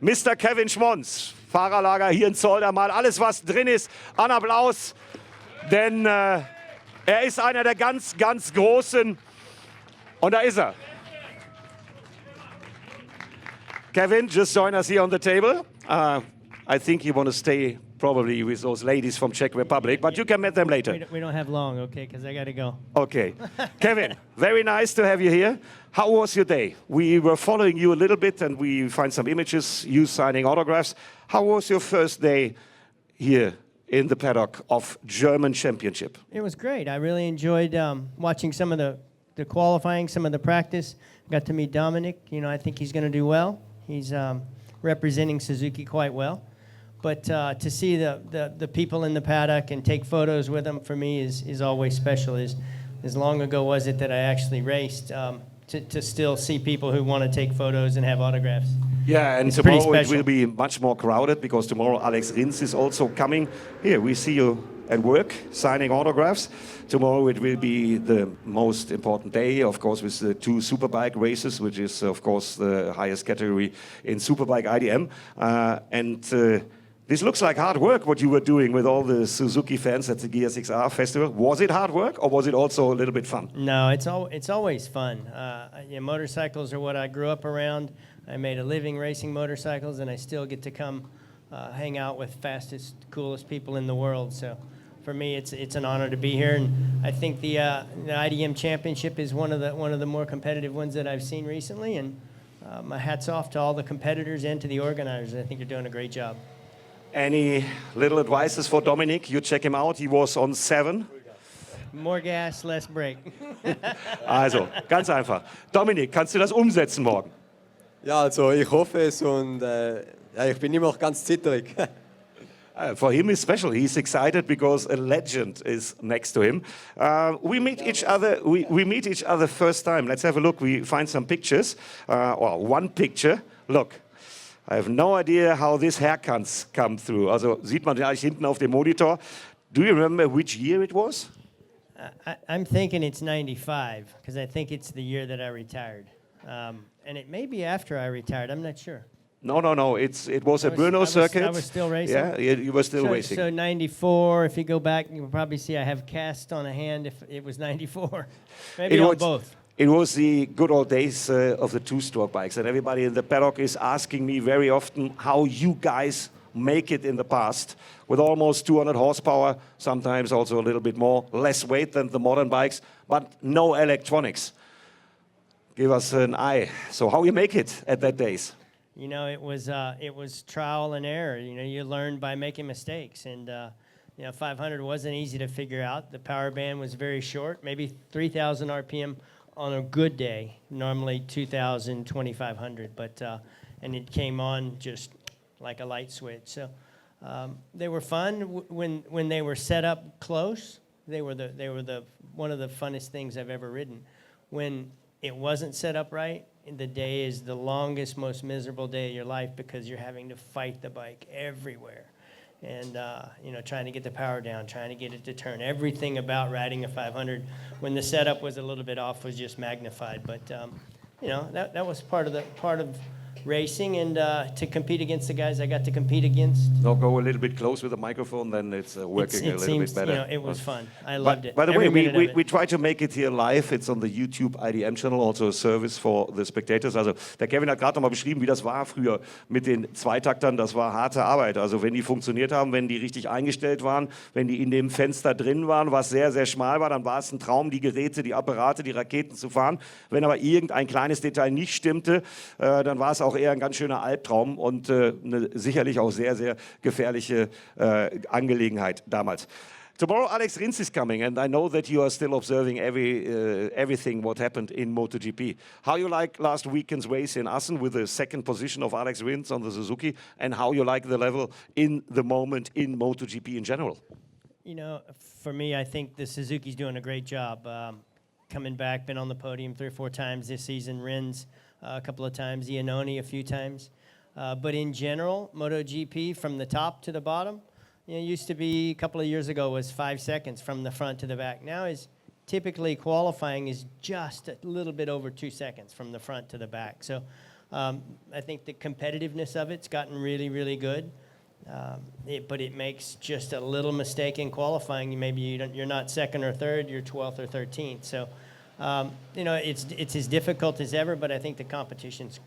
Mr. Kevin Schmonz, Fahrerlager hier in Zolder, mal alles, was drin ist, an Applaus, denn er ist einer der ganz, ganz Großen und da ist er. Kevin, just join us here on the table. I think you want to stay probably with those ladies from Czech Republic, but you can meet them later. We don't have long, okay, because I got to go. Okay. Kevin, very nice to have you here. How was your day? We were following you a little bit and we find some images, you signing autographs. How was your first day here in the paddock of German Championship? It was great. I really enjoyed watching some of the qualifying, some of the practice. Got to meet Dominic. You know, I think he's going to do well. He's representing Suzuki quite well. But to see the people in the paddock and take photos with them, for me, is always special. As long ago was it that I actually raced, to still see people who want to take photos and have autographs. Yeah, and tomorrow it will be much more crowded because tomorrow Alex Rins is also coming. Here, we see you at work signing autographs. Tomorrow it will be the most important day, of course, with the 2 Superbike races, which is, of course, the highest category in Superbike IDM. This looks like hard work, what you were doing with all the Suzuki fans at the Gear 6R Festival. Was it hard work, or was it also a little bit fun? No, it's always fun. Motorcycles are what I grew up around. I made a living racing motorcycles, and I still get to come hang out with fastest, coolest people in the world. So for me, it's an honor to be here, and I think the IDM Championship is one of the more competitive ones that I've seen recently. And my hat's off to all the competitors and to the organizers. I think they're doing a great job. Any little advices for Dominic? You check him out. He was on 7. More gas, less brake. Also, ganz einfach. Dominic, kannst du das umsetzen morgen? Ja, also ich hoffe es und ich bin immer noch ganz zitterig. For him it's special. He's excited because a legend is next to him. We meet each other. We meet each other first time. Let's have a look. We find some pictures. One picture. Look. I have no idea how this haircuts come through. Also sieht man gleich hinten auf dem Monitor. Do you remember which year it was? I'm thinking it's 95 because I think it's the year that I retired. And it may be after I retired. I'm not sure. No. It was a Brno circuit. I was still racing? Yeah, you were still racing. So 94, if you go back, you will probably see I have cast on a hand if it was 94. Maybe on both. It was the good old days of the 2-stroke bikes, and everybody in the paddock is asking me very often how you guys make it in the past with almost 200 horsepower, sometimes also a little bit more, less weight than the modern bikes, but no electronics. Give us an eye. So how you make it at that days? You know, it was trial and error. You know, you learn by making mistakes, and 500 wasn't easy to figure out. The power band was very short, maybe 3,000 RPM on a good day. Normally 2,000, 2,500, but and it came on just like a light switch. So they were fun when they were set up close. They were one of the funnest things I've ever ridden. When it wasn't set up right, the day is the longest, most miserable day of your life because you're having to fight the bike everywhere. And, trying to get the power down, trying to get it to turn. Everything about riding a 500 when the setup was a little bit off was just magnified. But, that was part of racing, and to compete against the guys I got to compete against. Now go a little bit close with the microphone, then it's working a little bit better. It was fun. I loved it. By the way, we try to make it here live. It's on the YouTube IDM channel, also a service for the spectators. Also der Kevin hat gerade nochmal beschrieben, wie das war früher mit den Zweitaktern. Das war harte Arbeit. Also wenn die funktioniert haben, wenn die richtig eingestellt waren, wenn die in dem Fenster drin waren, was sehr, sehr schmal war, dann war es ein Traum, die Geräte, die Apparate, die Raketen zu fahren. Wenn aber irgendein kleines Detail nicht stimmte, dann war es auch eher ein ganz schöner Albtraum und eine sicherlich auch sehr, sehr gefährliche Angelegenheit damals. Tomorrow Alex Rins is coming, and I know that you are still observing everything what happened in MotoGP. How you like last weekend's race in Assen with the second position of Alex Rins on the Suzuki, and how you like the level in the moment in MotoGP in general? You know, for me, I think the Suzuki's doing a great job. Coming back, been on the podium 3 or 4 times this season. Rins a couple of times, Iannone a few times. But in general, MotoGP from the top to the bottom, used to be a couple of years ago was 5 seconds from the front to the back. Now is typically qualifying is just a little bit over 2 seconds from the front to the back. So I think the competitiveness of it's gotten really, really good. But it makes just a little mistake in qualifying. Maybe you're not second or third, you're 12th or 13th. So, it's as difficult as ever, but I think the competition's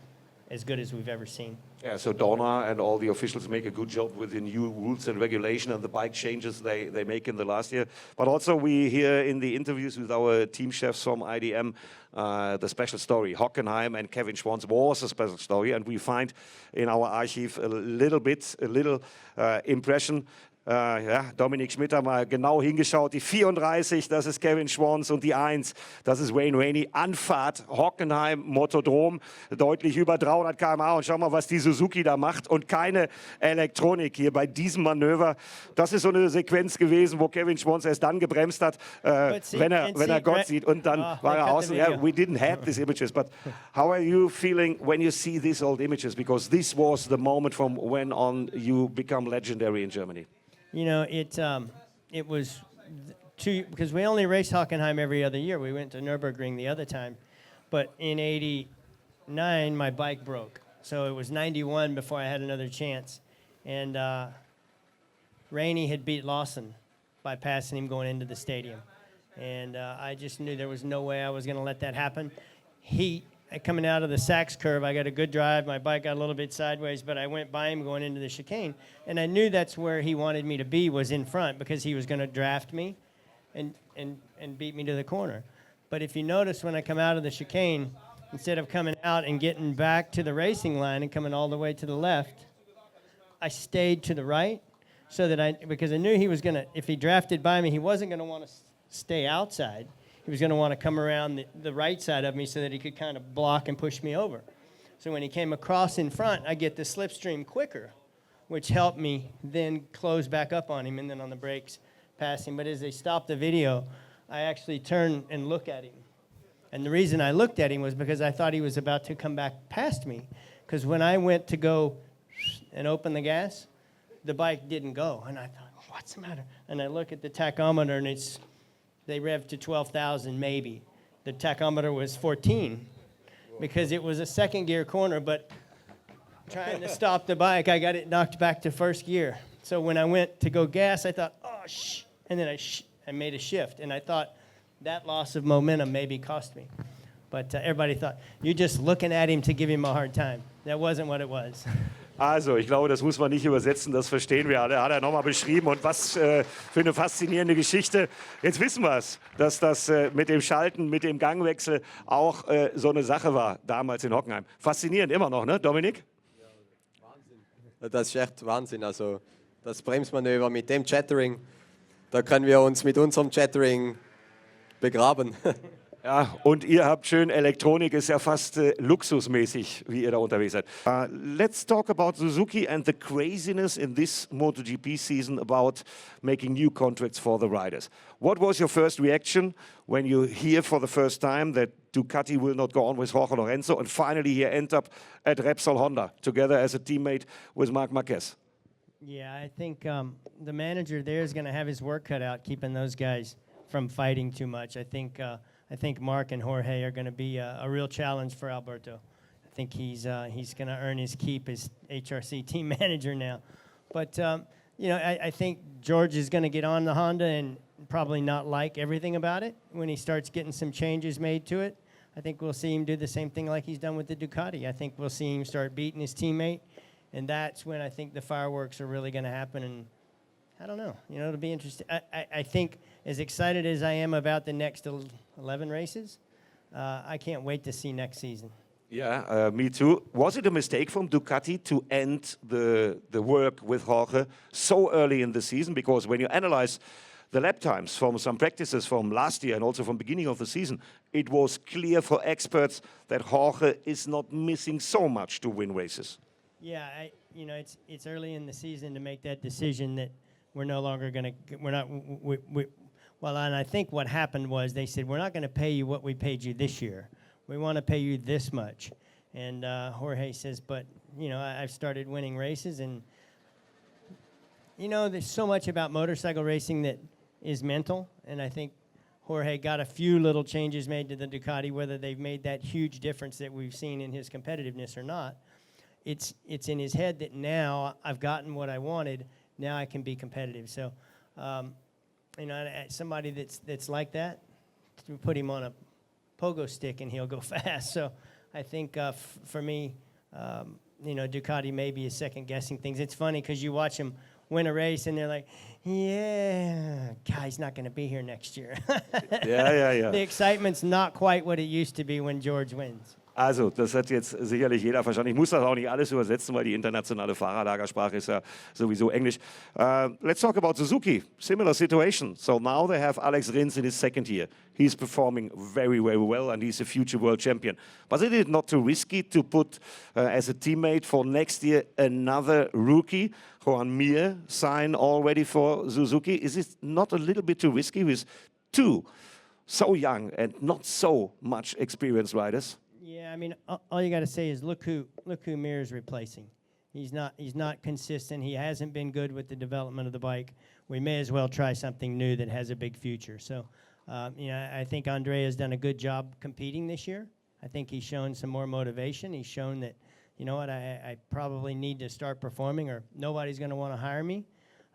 as good as we've ever seen. Yeah, so Dorna and all the officials make a good job with the new rules and regulation and the bike changes they make in the last year. But also we hear in the interviews with our team chefs from IDM the special story. Hockenheim and Kevin Schwantz was a special story, and we find in our archive a little impression. Dominik Schmidt hat mal genau hingeschaut. Die 34, das ist Kevin Schwantz, und die 1, das ist Wayne Rainey. Anfahrt Hockenheim Motodrom, deutlich über 300 km/h. Und schau mal, was die Suzuki da macht. Und keine Elektronik hier bei diesem Manöver. Das ist so eine Sequenz gewesen, wo Kevin Schwantz erst dann gebremst hat, wenn er Gott sieht. Und dann war er außen. Yeah, we didn't have these images. But how are you feeling when you see these old images? Because this was the moment from when on you become legendary in Germany. You know, it was because we only raced Hockenheim every other year. We went to Nürburgring the other time. But in 89, my bike broke. So it was 91 before I had another chance. And Rainey had beat Lawson by passing him going into the stadium. And I just knew there was no way I was going to let that happen. Coming out of the Sachs curve, I got a good drive. My bike got a little bit sideways, but I went by him going into the chicane. And I knew that's where he wanted me to be, was in front, because he was going to draft me and beat me to the corner. But if you notice, when I come out of the chicane, instead of coming out and getting back to the racing line and coming all the way to the left, I stayed to the right because I knew he was going to, if he drafted by me, he wasn't going to want to stay outside. He was going to want to come around the right side of me so that he could kind of block and push me over. So when he came across in front, I get the slipstream quicker, which helped me then close back up on him and then on the brakes pass him. But as they stopped the video, I actually turned and looked at him. And the reason I looked at him was because I thought he was about to come back past me. Because when I went to go and open the gas, the bike didn't go. And I thought, what's the matter? And I look at the tachometer, and they revved to 12,000 maybe. The tachometer was 14 because it was a second gear corner, but trying to stop the bike, I got it knocked back to first gear. So when I went to go gas, I thought, and then I made a shift, and I thought that loss of momentum maybe cost me. But everybody thought, you're just looking at him to give him a hard time. That wasn't what it was. Also, ich glaube, das muss man nicht übersetzen, das verstehen wir alle. Hat er nochmal beschrieben, und was für eine faszinierende Geschichte. Jetzt wissen wir es, dass das mit dem Schalten, mit dem Gangwechsel auch so eine Sache war, damals in Hockenheim. Faszinierend immer noch, ne, Dominik? Ja, Wahnsinn. Das ist echt Wahnsinn. Also, das Bremsmanöver mit dem Chattering, da können wir uns mit unserem Chattering begraben. Ja, und ihr habt schön Elektronik, ist ja fast luxusmäßig, wie ihr da unterwegs seid. Let's talk about Suzuki and the craziness in this MotoGP season about making new contracts for the riders. What was your first reaction when you hear for the first time that Ducati will not go on with Jorge Lorenzo, and finally he end up at Repsol Honda together as a teammate with Marc Marquez? Yeah, I think the manager there is going to have his work cut out keeping those guys from fighting too much. I think Mark and Jorge are going to be a real challenge for Alberto. I think he's going to earn his keep as HRC team manager now. But, I think George is going to get on the Honda and probably not like everything about it when he starts getting some changes made to it. I think we'll see him do the same thing like he's done with the Ducati. I think we'll see him start beating his teammate, and that's when I think the fireworks are really going to happen. And I don't know. It'll be interesting. I think as excited as I am about the next 11 races, I can't wait to see next season. Yeah, me too. Was it a mistake from Ducati to end the work with Jorge so early in the season? Because when you analyze the lap times from some practices from last year and also from beginning of the season, it was clear for experts that Jorge is not missing so much to win races. Yeah, it's early in the season to make that decision that we're no longer going to, and I think what happened was they said, we're not going to pay you what we paid you this year. We want to pay you this much. And Jorge says, but, I've started winning races, and, there's so much about motorcycle racing that is mental, and I think Jorge got a few little changes made to the Ducati, whether they've made that huge difference that we've seen in his competitiveness or not. It's in his head that now I've gotten what I wanted, now I can be competitive. So, somebody that's like that, you put him on a pogo stick and he'll go fast. So I think for me, Ducati maybe is second-guessing things. It's funny because you watch him win a race and they're like, yeah, guy's not going to be here next year. Ja. The excitement's not quite what it used to be when George wins. Also, das hat jetzt sicherlich jeder verstanden. Ich muss das auch nicht alles übersetzen, weil die internationale Fahrerlagersprache ist ja sowieso Englisch. Let's talk about Suzuki. Similar situation. So now they have Alex Rins in his second year. He's performing very, very well, and he's a future world champion. But is it not too risky to put as a teammate for next year another rookie, Joan Mir, sign already for Suzuki? Is it not a little bit too risky with two so young and not so much experienced riders? Yeah, I mean, all you got to say is look who Mir is replacing. He's not consistent. He hasn't been good with the development of the bike. We may as well try something new that has a big future. So, I think Andrea has done a good job competing this year. I think he's shown some more motivation. He's shown that, you know what, I probably need to start performing or nobody's going to want to hire me.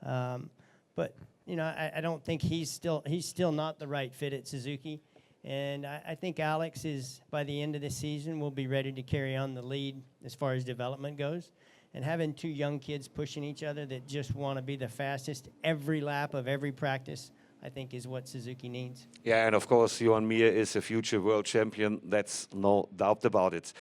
But I don't think he's still not the right fit at Suzuki. And I think Alex is, by the end of the season, will be ready to carry on the lead as far as development goes. And having two young kids pushing each other that just want to be the fastest every lap of every practice, I think is what Suzuki needs. Yeah, and of course, Joan Mir is a future world champion. That's no doubt about it.